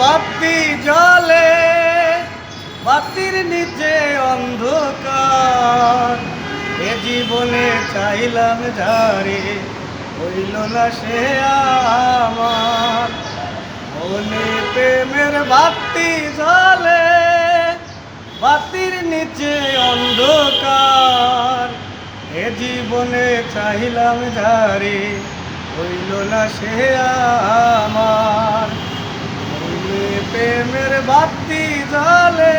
বাতি জ্বলে, বাতির নিচে অন্ধকার। এ জীবনে চাইলাম যারে, হইল না সে আমার। মনে প্রেমের বাতি জ্বলে, বাতির নিচে অন্ধকার। এ জীবনে চাইলাম যারে, হইল না সে আমার। মনে প্রেমের বাতি জ্বলে,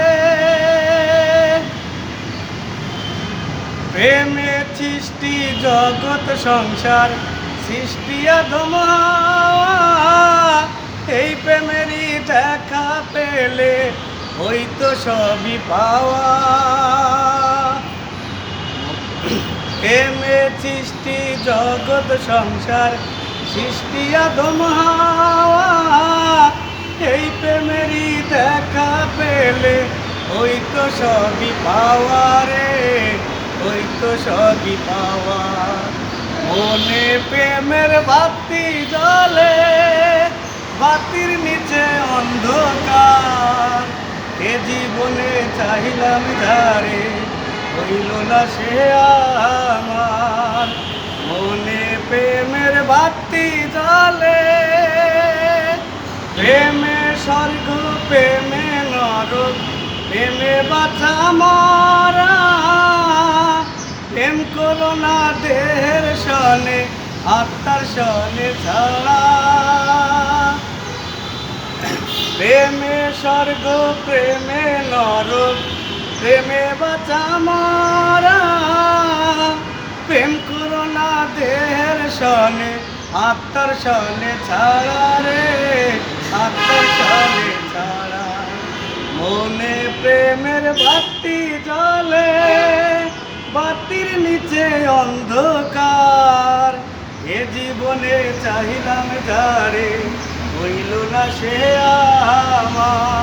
প্রেমে সৃষ্টি জগৎ সংসার, সৃষ্টি আদম হাওয়া। এই প্রেমেরই দেখা পেলে হইতো সবই পাওয়া। প্রেমে সৃষ্টি জগৎ সংসার, সৃষ্টি আদম হাওয়া। এই প্রেমেরই দেখা পেলে হইতো সবই পাওয়া রে, হইতো সবই পাওয়া। মনে প্রেমের বাতি জ্বলে, বাতির নিচে অন্ধকার। এ জীবনে চাইলাম যারে, হইল না সে আমার। মনে প্রেমের বাতি জ্বলে, প্রেমে স্বর্গ প্রেমে নরক, প্রেমে বাঁচা মরা। প্রেম করো না দেহের সনে, আত্মার সনে ছাড়া। প্রেমে স্বর্গ প্রেমে নরক, প্রেমে বাঁচা মরা। প্রেম করো না দেহের সনে, আত্মার সনে ছাড়া রে, আত্মার সনে ছাড়া। মনে প্রেমের বাতি জ্বলে, বাতির নিচে অন্ধকার। এ জীবনে চাইলাম যারে, হইল না সে আমার।